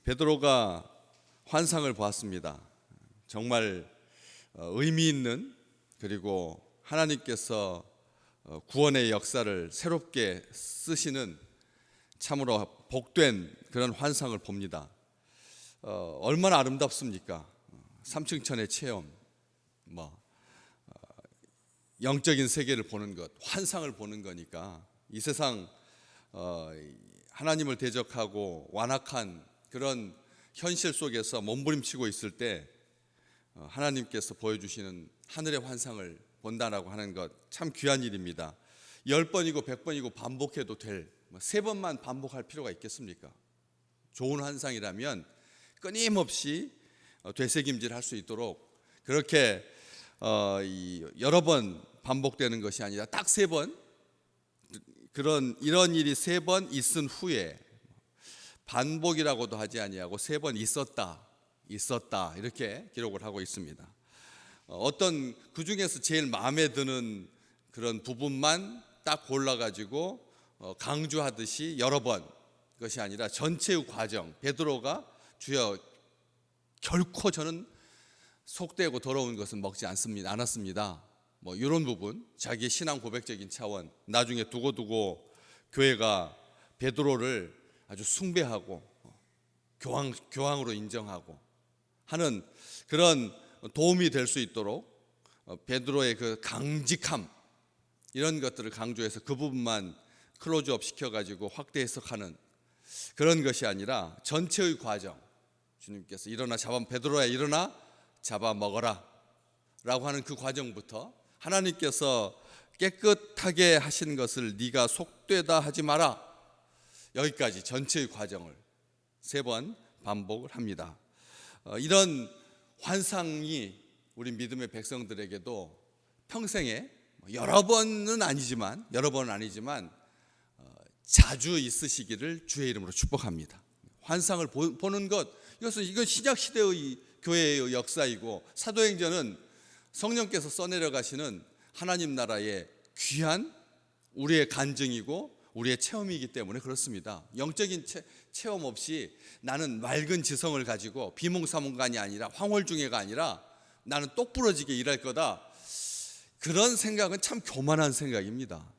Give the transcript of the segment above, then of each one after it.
베드로가 환상을 보았습니다. 정말 의미 있는, 그리고 하나님께서 구원의 역사를 새롭게 쓰시는 참으로 복된 그런 환상을 봅니다. 얼마나 아름답습니까? 삼층천의 체험, 영적인 세계를 보는 것, 환상을 보는 거니까 이 세상 하나님을 대적하고 완악한 그런 현실 속에서 몸부림치고 있을 때 하나님께서 보여주시는 하늘의 환상을 본다라고 하는 것 참 귀한 일입니다. 10번이고 100번이고 반복해도 될, 3번만 반복할 필요가 있겠습니까? 좋은 환상이라면 끊임없이 되새김질할 수 있도록 그렇게 여러 번 반복되는 것이 아니라 딱 3번, 이런 일이 3번 있은 후에, 반복이라고도 하지 아니하고 3번 있었다 이렇게 기록을 하고 있습니다. 어떤 그 중에서 제일 마음에 드는 그런 부분만 딱 골라가지고 강조하듯이 여러 번, 것이 아니라 전체의 과정, 베드로가 주여 결코 저는 속되고 더러운 것은 먹지 않았습니다. 이런 부분, 자기의 신앙 고백적인 차원, 나중에 두고두고 교회가 베드로를 아주 숭배하고 교황으로 인정하고 하는 그런 도움이 될 수 있도록 베드로의 그 강직함, 이런 것들을 강조해서 그 부분만 클로즈업 시켜가지고 확대 해석하는 그런 것이 아니라 전체의 과정, 주님께서 베드로야 일어나 잡아먹어라 라고 하는 그 과정부터 하나님께서 깨끗하게 하신 것을 네가 속되다 하지 마라, 여기까지 전체의 과정을 3번 반복을 합니다. 이런 환상이 우리 믿음의 백성들에게도 평생에 여러 번은 아니지만 자주 있으시기를 주의 이름으로 축복합니다. 환상을 보는 것, 이건 신약 시대의 교회의 역사이고, 사도행전은 성령께서 써내려 가시는 하나님 나라의 귀한 우리의 간증이고 우리의 체험이기 때문에 그렇습니다. 영적인 체험 없이 나는 맑은 지성을 가지고 비몽사몽간이 아니라 황홀중회가 아니라 나는 똑부러지게 일할 거다, 그런 생각은 참 교만한 생각입니다.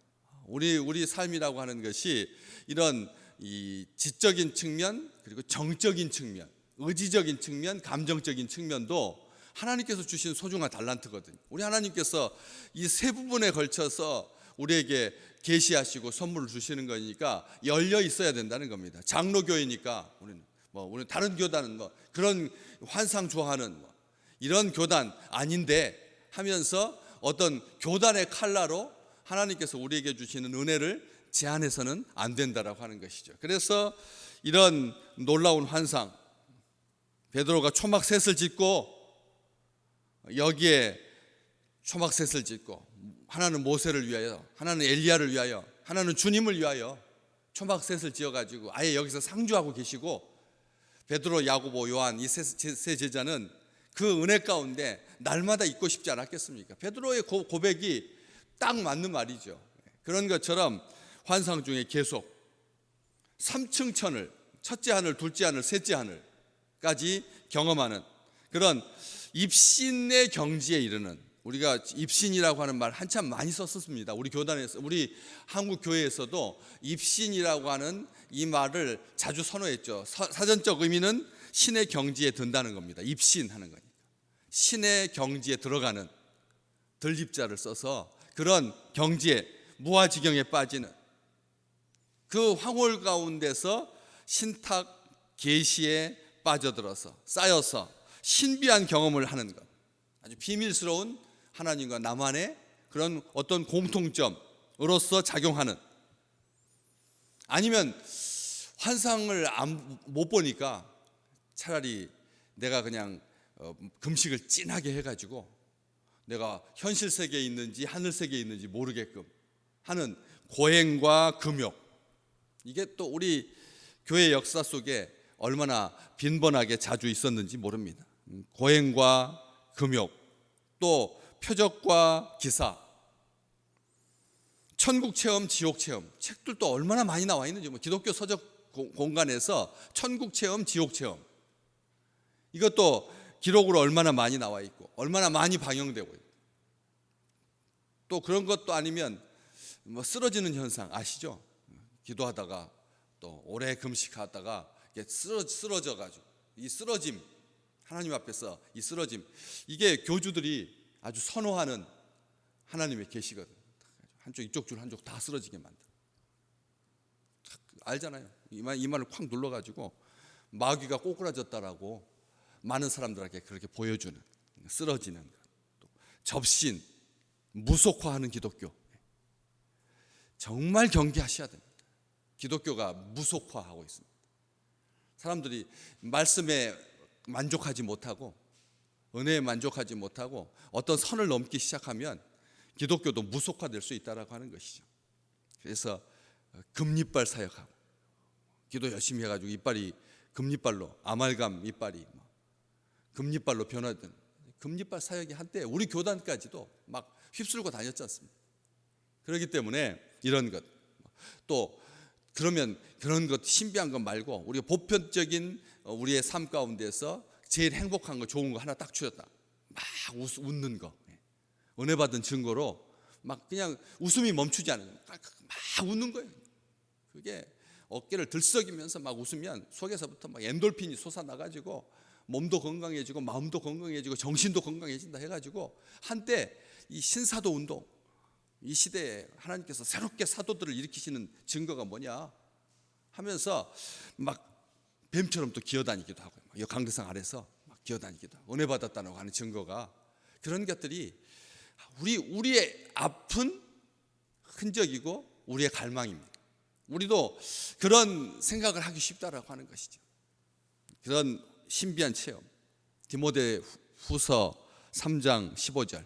우리 삶이라고 하는 것이 이런 이 지적인 측면, 그리고 정적인 측면, 의지적인 측면, 감정적인 측면도 하나님께서 주신 소중한 달란트거든요. 우리 하나님께서 이 3부분에 걸쳐서 우리에게 계시하시고 선물을 주시는 거니까 열려 있어야 된다는 겁니다. 장로교회니까 우리는 다른 교단은 그런 환상 좋아하는 이런 교단 아닌데 하면서 어떤 교단의 칼라로 하나님께서 우리에게 주시는 은혜를 제한해서는 안 된다라고 하는 것이죠. 그래서 이런 놀라운 환상, 베드로가 초막셋을 짓고, 여기에 초막셋을 짓고, 하나는 모세를 위하여, 하나는 엘리야를 위하여, 하나는 주님을 위하여 초막셋을 지어가지고 아예 여기서 상주하고 계시고, 베드로, 야고보, 요한 이 세 제자는 그 은혜 가운데 날마다 있고 싶지 않았겠습니까? 베드로의 고백이 딱 맞는 말이죠. 그런 것처럼 환상 중에 계속 3층천을, 첫째 하늘, 둘째 하늘, 셋째 하늘까지 경험하는 그런 입신의 경지에 이르는, 우리가 입신이라고 하는 말 한참 많이 썼습니다. 우리 교단에서, 우리 한국 교회에서도 입신이라고 하는 이 말을 자주 선호했죠. 사전적 의미는 신의 경지에 든다는 겁니다. 입신하는 거니까 신의 경지에 들어가는, 들립자를 써서 그런 경지에, 무아지경에 빠지는 그 황홀 가운데서 신탁 계시에 빠져들어서 쌓여서 신비한 경험을 하는 것, 아주 비밀스러운 하나님과 나만의 그런 어떤 공통점으로서 작용하는, 아니면 환상을 못 보니까 차라리 내가 그냥 금식을 진하게 해가지고 내가 현실 세계에 있는지 하늘 세계에 있는지 모르게끔 하는 고행과 금욕, 이게 또 우리 교회 역사 속에 얼마나 빈번하게 자주 있었는지 모릅니다. 고행과 금욕, 또 표적과 기사, 천국 체험, 지옥 체험, 책들도 얼마나 많이 나와 있는지, 기독교 서적 공간에서 천국 체험, 지옥 체험, 이것도 기록으로 얼마나 많이 나와 있고 얼마나 많이 방영되고 있고, 또 그런 것도 아니면 뭐 쓰러지는 현상 아시죠? 기도하다가 또 오래 금식하다가 쓰러져 가지고 이 쓰러짐, 하나님 앞에서 이 쓰러짐, 이게 교주들이 아주 선호하는 하나님의 계시거든. 한쪽 이쪽 줄 한쪽 다 쓰러지게 만들. 알잖아요. 이 말을 콱 눌러가지고 마귀가 꼬꾸라졌다라고 많은 사람들에게 그렇게 보여주는, 쓰러지는 것, 또 접신, 무속화하는 기독교, 정말 경계하셔야 됩니다. 기독교가 무속화하고 있습니다. 사람들이 말씀에 만족하지 못하고 은혜에 만족하지 못하고 어떤 선을 넘기 시작하면 기독교도 무속화될 수 있다라고 하는 것이죠. 그래서 금리빨 사역하고 기도 열심히 해가지고 이빨이 금리빨로, 아말감 이빨이 금리빨로 변화된, 금리빨 사역이 한때 우리 교단까지도 막 휩쓸고 다녔지 않습니까? 그렇기 때문에 이런 것, 또 그러면 그런 것, 신비한 것 말고 우리가 보편적인 우리의 삶 가운데서 제일 행복한 거, 좋은 거 하나 딱 주셨다. 막 웃는 거, 은혜 받은 증거로 막 그냥 웃음이 멈추지 않는 거예요. 막 웃는 거예요. 그게 어깨를 들썩이면서 막 웃으면 속에서부터 막 엔돌핀이 솟아나가지고 몸도 건강해지고 마음도 건강해지고 정신도 건강해진다 해가지고 한때 이 신사도 운동, 이 시대에 하나님께서 새롭게 사도들을 일으키시는 증거가 뭐냐 하면서 막 뱀처럼 또 기어다니기도 하고, 이 강대상 아래서 막 기어다니기도 하고 은혜 받았다고 하는 증거가, 그런 것들이 우리의 아픈 흔적이고 우리의 갈망입니다. 우리도 그런 생각을 하기 쉽다라고 하는 것이죠. 그런 신비한 체험. 디모데 후서 3장 15절,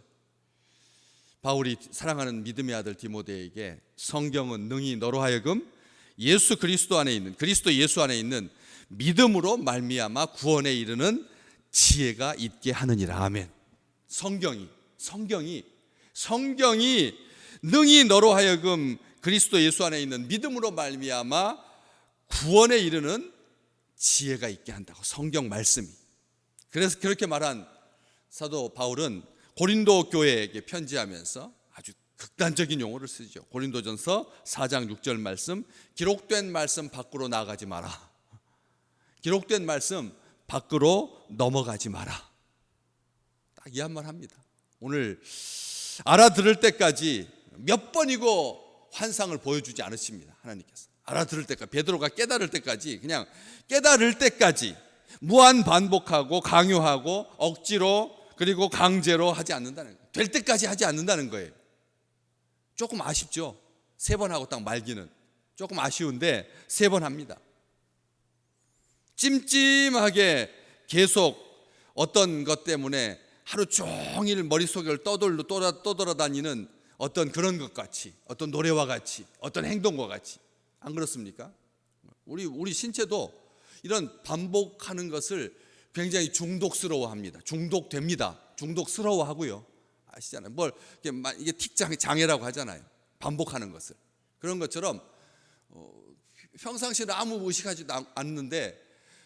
바울이 사랑하는 믿음의 아들 디모데에게 성경은 능히 너로 하여금 예수 그리스도 안에 있는, 그리스도 예수 안에 있는 믿음으로 말미암아 구원에 이르는 지혜가 있게 하느니라. 아멘. 성경이 능히 너로 하여금 그리스도 예수 안에 있는 믿음으로 말미암아 구원에 이르는 지혜가 있게 한다고, 성경 말씀이. 그래서 그렇게 말한 사도 바울은 고린도 교회에게 편지하면서 아주 극단적인 용어를 쓰죠. 고린도전서 4장 6절 말씀, 기록된 말씀 밖으로 나가지 마라. 기록된 말씀 밖으로 넘어가지 마라. 딱 이 한 말 합니다. 오늘 알아들을 때까지 몇 번이고 환상을 보여주지 않으십니다. 하나님께서 알아들을 때까지, 베드로가 깨달을 때까지, 그냥 깨달을 때까지 무한 반복하고 강요하고 억지로 그리고 강제로 하지 않는다는 거예요. 될 때까지 하지 않는다는 거예요. 조금 아쉽죠. 3번 하고 딱 말기는 조금 아쉬운데 3번 합니다. 찜찜하게 계속 어떤 것 때문에 하루 종일 머릿속을 떠돌아다니는 어떤 그런 것 같이, 어떤 노래와 같이, 어떤 행동과 같이, 안 그렇습니까? 우리 신체도 이런 반복하는 것을 굉장히 중독스러워합니다. 중독됩니다. 중독스러워하고요. 아시잖아요. 이게 틱장애라고 하잖아요. 반복하는 것을. 그런 것처럼 평상시에 아무 의식하지도 않는데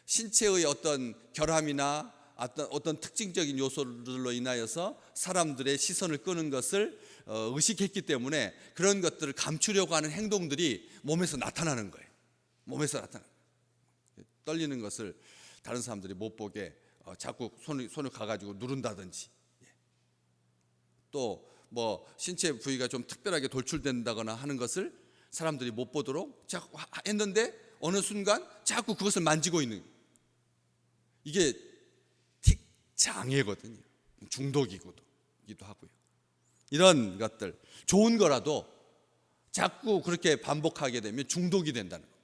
신체의 어떤 결함이나 어떤 특징적인 요소들로 인하여서 사람들의 시선을 끄는 것을 의식했기 때문에 그런 것들을 감추려고 하는 행동들이 몸에서 나타나는 거예요. 몸에서 나타나는 거예요. 떨리는 것을 다른 사람들이 못 보게 자꾸 손을 가가지고 누른다든지, 또 뭐 신체 부위가 좀 특별하게 돌출된다거나 하는 것을 사람들이 못 보도록 자꾸 했는데 어느 순간 자꾸 그것을 만지고 있는, 이게 틱 장애거든요. 중독이기도 하고요. 이런 것들, 좋은 거라도 자꾸 그렇게 반복하게 되면 중독이 된다는 거예요.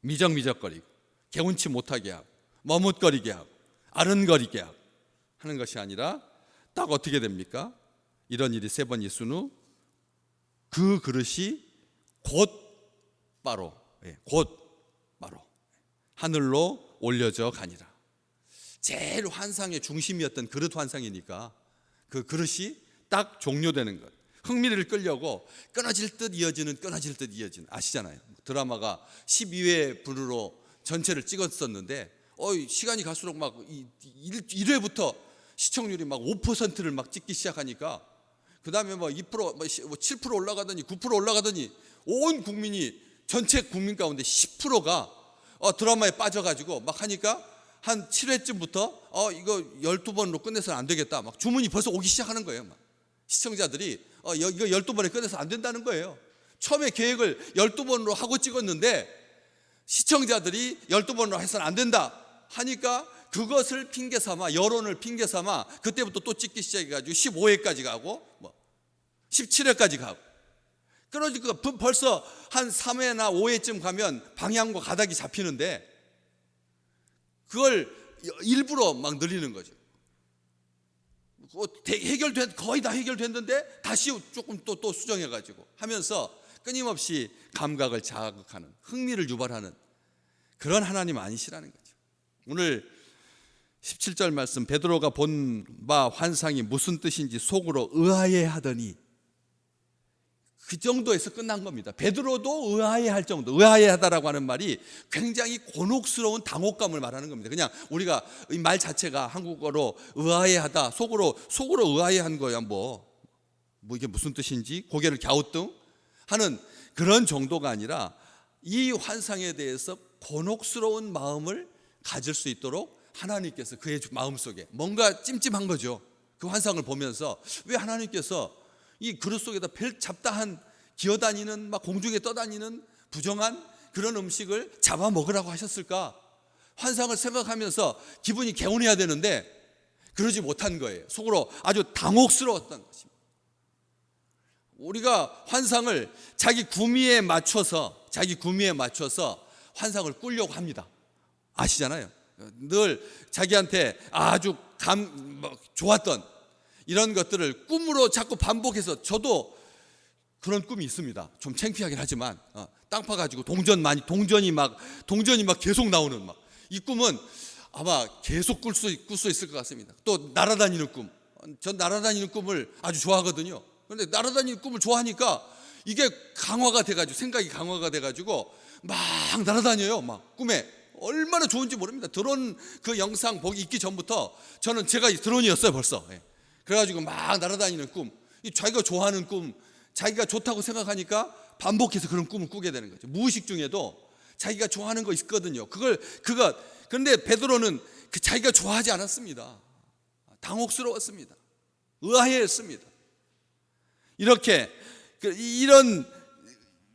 미적미적거리고 개운치 못하게 하고 머뭇거리게 하고 아른거리게 하고 하는 것이 아니라 딱 어떻게 됩니까? 이런 일이 3번 있은 후 그 그릇이 곧바로 하늘로 올려져 가니라. 제일 환상의 중심이었던 그릇 환상이니까 그 그릇이 딱 종료되는 것. 흥미를 끌려고 끊어질 듯 이어지는 아시잖아요. 드라마가 12회 분으로 전체를 찍었었는데 시간이 갈수록 막 1회부터 시청률이 막 5%를 막 찍기 시작하니까 그 다음에 뭐 2%, 7% 올라가더니 9% 올라가더니 온 국민이 전체 국민 가운데 10%가 드라마에 빠져가지고 막 하니까 한 7회쯤부터 이거 12번으로 끝내서는 안 되겠다. 막 주문이 벌써 오기 시작하는 거예요. 막 시청자들이 이거 12번에 끝내서 안 된다는 거예요. 처음에 계획을 12번으로 하고 찍었는데 시청자들이 12번으로 해서는 안 된다 하니까 그것을 핑계 삼아, 여론을 핑계 삼아 그때부터 또 찍기 시작해가지고 15회까지 가고 17회까지 가고 그러니까 벌써 한 3회나 5회쯤 가면 방향과 가닥이 잡히는데 그걸 일부러 막 늘리는 거죠. 거의 다 해결됐는데 다시 조금 또 수정해가지고 하면서 끊임없이 감각을 자극하는, 흥미를 유발하는 그런 하나님 아니시라는 거죠. 오늘 17절 말씀, 베드로가 본 바 환상이 무슨 뜻인지 속으로 의아해하더니, 그 정도에서 끝난 겁니다. 베드로도 의아해할 정도, 의아해하다라고 하는 말이 굉장히 곤혹스러운 당혹감을 말하는 겁니다. 그냥 우리가 이 말 자체가 한국어로 의아해하다, 속으로 의아해한 거야. 뭐 이게 무슨 뜻인지 고개를 갸우뚱 하는 그런 정도가 아니라 이 환상에 대해서 곤혹스러운 마음을 가질 수 있도록 하나님께서 그의 마음속에 뭔가 찜찜한 거죠. 그 환상을 보면서 왜 하나님께서 이 그릇 속에다 별 잡다한 기어다니는 막 공중에 떠다니는 부정한 그런 음식을 잡아 먹으라고 하셨을까? 환상을 생각하면서 기분이 개운해야 되는데 그러지 못한 거예요. 속으로 아주 당혹스러웠던 것입니다. 우리가 환상을 자기 구미에 맞춰서 환상을 꾸려고 합니다. 아시잖아요. 늘 자기한테 아주 좋았던 이런 것들을 꿈으로 자꾸 반복해서, 저도 그런 꿈이 있습니다. 좀 창피하긴 하지만 땅 파가지고 동전이 막 계속 나오는 이 꿈은 아마 계속 꿀 수 있을 것 같습니다. 또 날아다니는 꿈, 전 날아다니는 꿈을 아주 좋아하거든요. 그런데 날아다니는 꿈을 좋아하니까 이게 생각이 강화가 돼가지고 막 날아다녀요. 막 꿈에 얼마나 좋은지 모릅니다. 드론 그 영상 보기 있기 전부터 제가 드론이었어요 벌써. 그래가지고 막 날아다니는 꿈, 자기가 좋아하는 꿈, 자기가 좋다고 생각하니까 반복해서 그런 꿈을 꾸게 되는 거죠. 무의식 중에도 자기가 좋아하는 거 있거든요. 그런데 베드로는 자기가 좋아하지 않았습니다. 당혹스러웠습니다. 의아해했습니다. 이런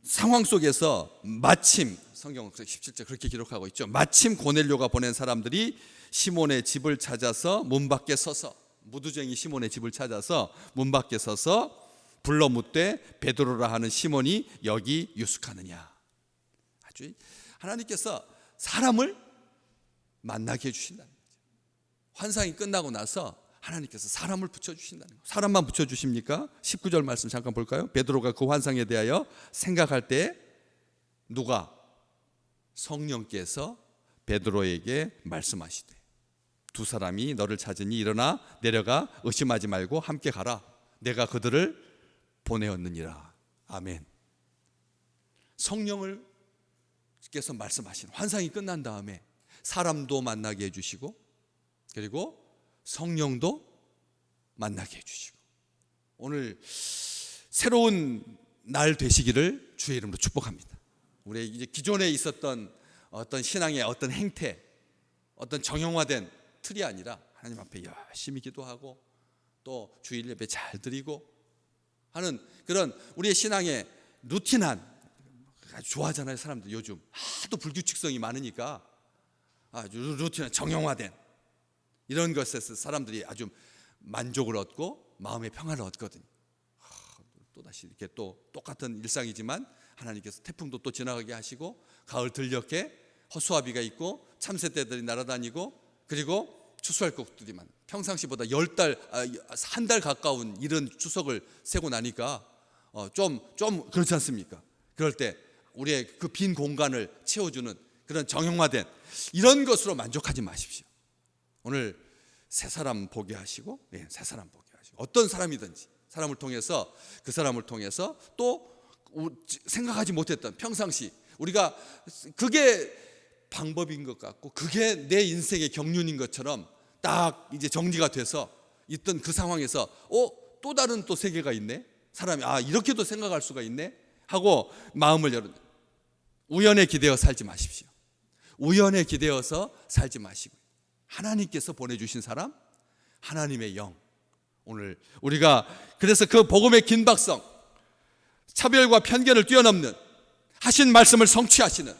상황 속에서 마침 성경 17절 그렇게 기록하고 있죠. 마침 고넬료가 보낸 사람들이 시몬의 집을 찾아서 문 밖에 서서, 무두쟁이 시몬의 집을 찾아서 문 밖에 서서 불러 묻되 베드로라 하는 시몬이 여기 유숙하느냐. 아주 하나님께서 사람을 만나게 해주신다는 거죠. 환상이 끝나고 나서 하나님께서 사람을 붙여주신다는 거예요. 사람만 붙여주십니까? 19절 말씀 잠깐 볼까요? 베드로가 그 환상에 대하여 생각할 때 누가? 성령께서 베드로에게 말씀하시되 두 사람이 너를 찾으니 일어나 내려가 의심하지 말고 함께 가라. 내가 그들을 보내었느니라. 아멘. 성령께서 말씀하신 환상이 끝난 다음에 사람도 만나게 해주시고 그리고 성령도 만나게 해주시고 오늘 새로운 날 되시기를 주의 이름으로 축복합니다. 우리 이제 기존에 있었던 어떤 신앙의 어떤 행태, 어떤 정형화된 틀이 아니라 하나님 앞에 열심히 기도하고 또 주일 예배 잘 드리고 하는 그런 우리의 신앙의 루틴한, 아주 좋아하잖아요 사람들. 요즘 하도 불규칙성이 많으니까 아주 루틴한 정형화된 이런 것에서 사람들이 아주 만족을 얻고 마음의 평안을 얻거든요. 또다시 이렇게 또 똑같은 일상이지만 하나님께서 태풍도 또 지나가게 하시고 가을 들녘에 허수아비가 있고 참새떼들이 날아다니고 그리고 추수할 것들이만 평상시보다 한 달 가까운 이른 추석을 세고 나니까 좀 그렇지 않습니까? 그럴 때 우리의 그 빈 공간을 채워주는 그런 정형화된 이런 것으로 만족하지 마십시오. 오늘 새 사람 보게 하시고, 새 사람 보게 하시고, 어떤 사람이든지 사람을 통해서 그 사람을 통해서 또 생각하지 못했던 평상시 우리가 그게 방법인 것 같고 그게 내 인생의 경륜인 것처럼 딱 이제 정리가 돼서 있던 그 상황에서 또 다른 또 세계가 있네. 사람이 이렇게도 생각할 수가 있네 하고 마음을 열은 우연에 기대어 살지 마십시오. 우연에 기대어서 살지 마시고 하나님께서 보내주신 사람, 하나님의 영. 오늘 우리가 그래서 그 복음의 긴박성, 차별과 편견을 뛰어넘는 하신 말씀을 성취하시는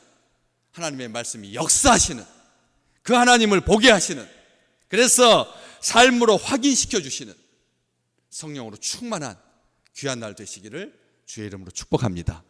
하나님의 말씀이 역사하시는 그 하나님을 보게 하시는, 그래서 삶으로 확인시켜 주시는 성령으로 충만한 귀한 날 되시기를 주의 이름으로 축복합니다.